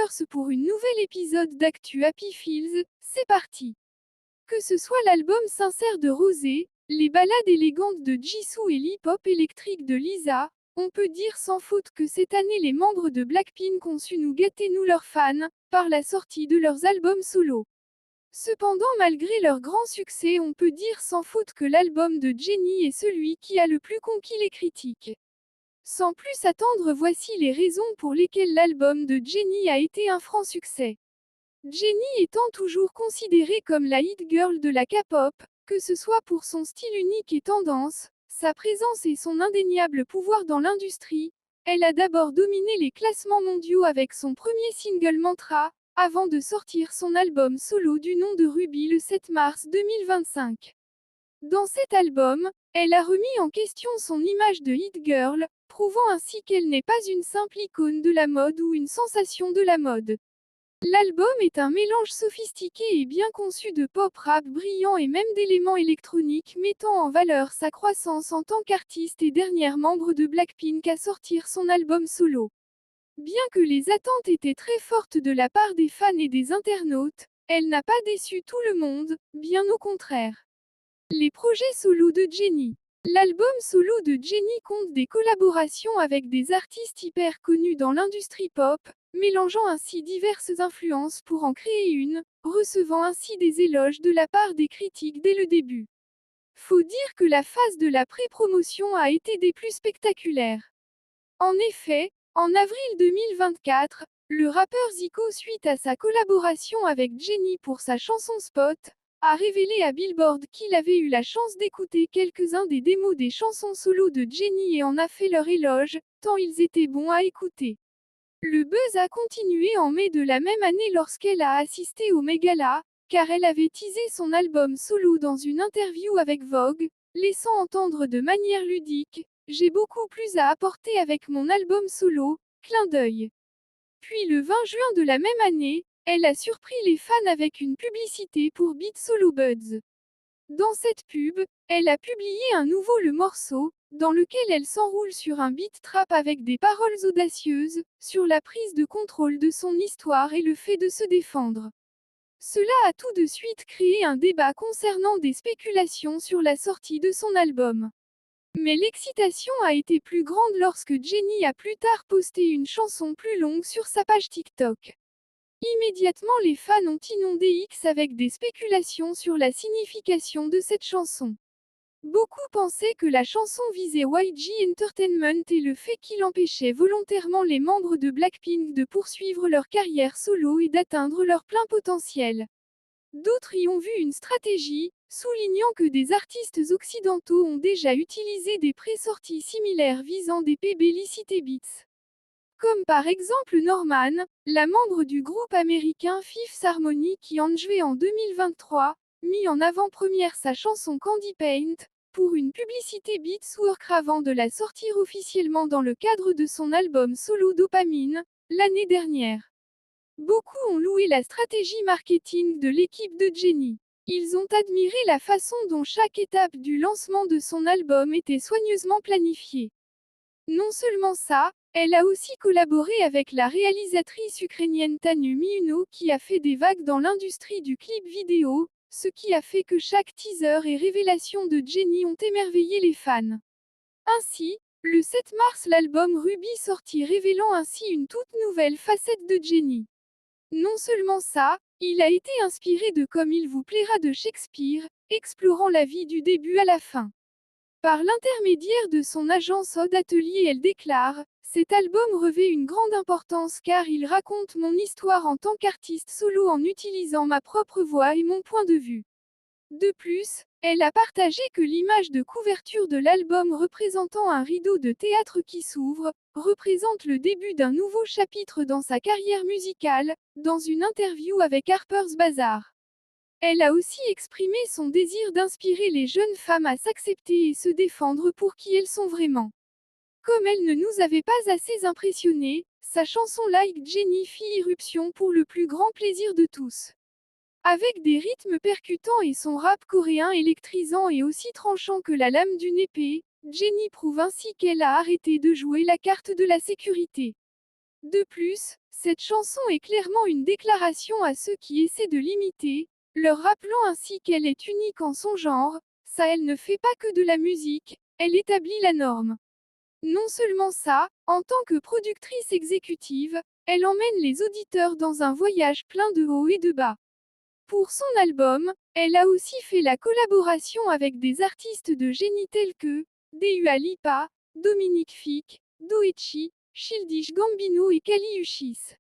Youtubers pour une nouvelle épisode d'Actu Happy Feels, c'est parti. Que ce soit l'album sincère de Rosé, les ballades élégantes de Jisoo et l'hip-hop électrique de Lisa, on peut dire sans faute que cette année les membres de Blackpink ont su nous gâter nous leurs fans, par la sortie de leurs albums solo. Cependant malgré leur grand succès on peut dire sans faute que l'album de Jennie est celui qui a le plus conquis les critiques. Sans plus attendre, voici les raisons pour lesquelles l'album de Jennie a été un franc succès. Jennie étant toujours considérée comme la hit girl de la K-pop, que ce soit pour son style unique et tendance, sa présence et son indéniable pouvoir dans l'industrie, elle a d'abord dominé les classements mondiaux avec son premier single Mantra, avant de sortir son album solo du nom de Ruby le 7 mars 2025. Dans cet album, elle a remis en question son image de hit girl, prouvant ainsi qu'elle n'est pas une simple icône de la mode ou une sensation de la mode. L'album est un mélange sophistiqué et bien conçu de pop rap brillant et même d'éléments électroniques mettant en valeur sa croissance en tant qu'artiste et dernière membre de Blackpink à sortir son album solo. Bien que les attentes étaient très fortes de la part des fans et des internautes, elle n'a pas déçu tout le monde, bien au contraire. Les projets solo de Jennie. L'album solo de Jennie compte des collaborations avec des artistes hyper connus dans l'industrie pop, mélangeant ainsi diverses influences pour en créer une, recevant ainsi des éloges de la part des critiques dès le début. Faut dire que la phase de la pré-promotion a été des plus spectaculaires. En effet, en avril 2024, le rappeur Zico, suite à sa collaboration avec Jennie pour sa chanson Spot, a révélé à Billboard qu'il avait eu la chance d'écouter quelques-uns des démos des chansons solo de Jennie et en a fait leur éloge, tant ils étaient bons à écouter. Le buzz a continué en mai de la même année lorsqu'elle a assisté au Megala, car elle avait teasé son album solo dans une interview avec Vogue, laissant entendre de manière ludique: j'ai beaucoup plus à apporter avec mon album solo, clin d'œil. Puis le 20 juin de la même année, elle a surpris les fans avec une publicité pour Beat Solo Buds. Dans cette pub, elle a publié un nouveau le morceau, dans lequel elle s'enroule sur un beat trap avec des paroles audacieuses, sur la prise de contrôle de son histoire et le fait de se défendre. Cela a tout de suite créé un débat concernant des spéculations sur la sortie de son album. Mais l'excitation a été plus grande lorsque Jennie a plus tard posté une chanson plus longue sur sa page TikTok. Immédiatement les fans ont inondé X avec des spéculations sur la signification de cette chanson. Beaucoup pensaient que la chanson visait YG Entertainment et le fait qu'il empêchait volontairement les membres de Blackpink de poursuivre leur carrière solo et d'atteindre leur plein potentiel. D'autres y ont vu une stratégie, soulignant que des artistes occidentaux ont déjà utilisé des pré-sorties similaires visant des publicity beats. Comme par exemple Norman, la membre du groupe américain Fifth Harmony qui en jouait en 2023, mis en avant-première sa chanson Candy Paint, pour une publicité Beats Work avant de la sortir officiellement dans le cadre de son album solo Dopamine, l'année dernière. Beaucoup ont loué la stratégie marketing de l'équipe de Jennie. Ils ont admiré la façon dont chaque étape du lancement de son album était soigneusement planifiée. Non seulement ça, elle a aussi collaboré avec la réalisatrice ukrainienne Tanu Miuno qui a fait des vagues dans l'industrie du clip vidéo, ce qui a fait que chaque teaser et révélation de Jennie ont émerveillé les fans. Ainsi, le 7 mars l'album Ruby sortit révélant ainsi une toute nouvelle facette de Jennie. Non seulement ça, il a été inspiré de Comme il vous plaira de Shakespeare, explorant la vie du début à la fin. Par l'intermédiaire de son agence Odd Atelier, elle déclare: cet album revêt une grande importance car il raconte mon histoire en tant qu'artiste solo en utilisant ma propre voix et mon point de vue. De plus, elle a partagé que l'image de couverture de l'album représentant un rideau de théâtre qui s'ouvre, représente le début d'un nouveau chapitre dans sa carrière musicale, dans une interview avec Harper's Bazaar. Elle a aussi exprimé son désir d'inspirer les jeunes femmes à s'accepter et se défendre pour qui elles sont vraiment. Comme elle ne nous avait pas assez impressionnés, sa chanson Like Jennie fit irruption pour le plus grand plaisir de tous. Avec des rythmes percutants et son rap coréen électrisant et aussi tranchant que la lame d'une épée, Jennie prouve ainsi qu'elle a arrêté de jouer la carte de la sécurité. De plus, Cette chanson est clairement une déclaration à ceux qui essaient de l'imiter, leur rappelant ainsi qu'elle est unique en son genre. Ça, elle ne fait pas que de la musique, elle établit la norme. Non seulement ça, en tant que productrice exécutive, elle emmène les auditeurs dans un voyage plein de hauts et de bas. Pour son album, elle a aussi fait la collaboration avec des artistes de génie tels que Dua Lipa, Dominique Fike, Doechii, Childish Gambino et Kali Uchis.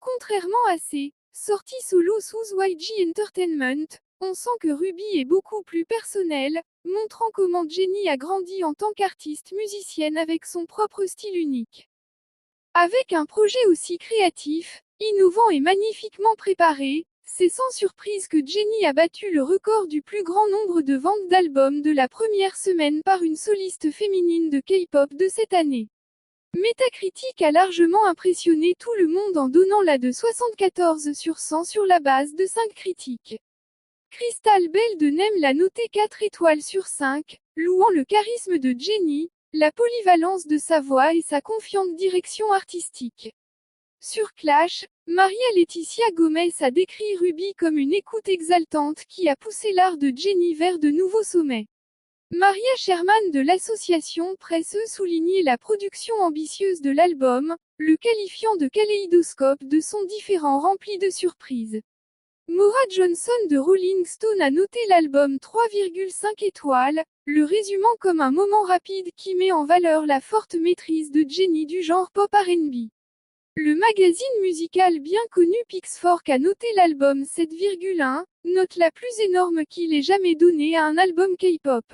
Contrairement à ses sorties solo sous YG Entertainment, on sent que Ruby est beaucoup plus personnelle, montrant comment Jennie a grandi en tant qu'artiste musicienne avec son propre style unique. Avec un projet aussi créatif, innovant et magnifiquement préparé, c'est sans surprise que Jennie a battu le record du plus grand nombre de ventes d'albums de la première semaine par une soliste féminine de K-pop de cette année. Metacritic a largement impressionné tout le monde en donnant la de 74 sur 100 sur la base de 5 critiques. Crystal Bell de NEM l'a noté 4 étoiles sur 5, louant le charisme de Jennie, la polyvalence de sa voix et sa confiante direction artistique. Sur Clash, Maria Laetitia Gomez a décrit Ruby comme une écoute exaltante qui a poussé l'art de Jennie vers de nouveaux sommets. Maria Sherman de l'association Presse soulignait la production ambitieuse de l'album, le qualifiant de kaléidoscope de sons différents remplis de surprises. Maura Johnson de Rolling Stone a noté l'album 3,5 étoiles, le résumant comme un moment rapide qui met en valeur la forte maîtrise de Jennie du genre pop R&B. Le magazine musical bien connu Pitchfork a noté l'album 7,1, note la plus énorme qu'il ait jamais donnée à un album K-pop.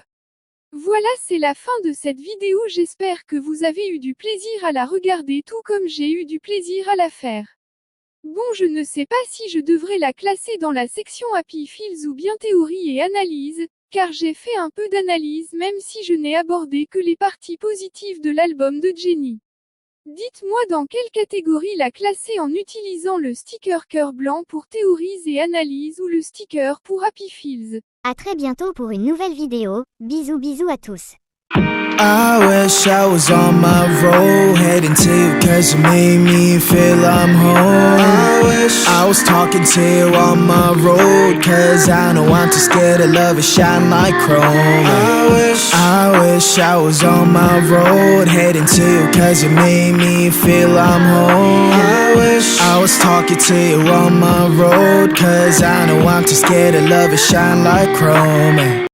Voilà, c'est la fin de cette vidéo, j'espère que vous avez eu du plaisir à la regarder tout comme j'ai eu du plaisir à la faire. Bon, je ne sais pas si je devrais la classer dans la section Happy Feels ou bien théorie et analyse, car j'ai fait un peu d'analyse même si je n'ai abordé que les parties positives de l'album de Jennie. Dites-moi dans quelle catégorie la classer en utilisant le sticker cœur blanc pour théories et analyse ou le sticker pour Happy Feels. À très bientôt pour une nouvelle vidéo, bisous à tous. I wish I was on my road, heading to you cause you made me feel I'm home. I wish I was talking to you on my road, cause I know I'm too scared to love and shine like chrome. I wish I was on my road, heading to you cause you made me feel I'm home. I wish I was talking to you on my road, cause I know I'm too scared to love and shine like chrome.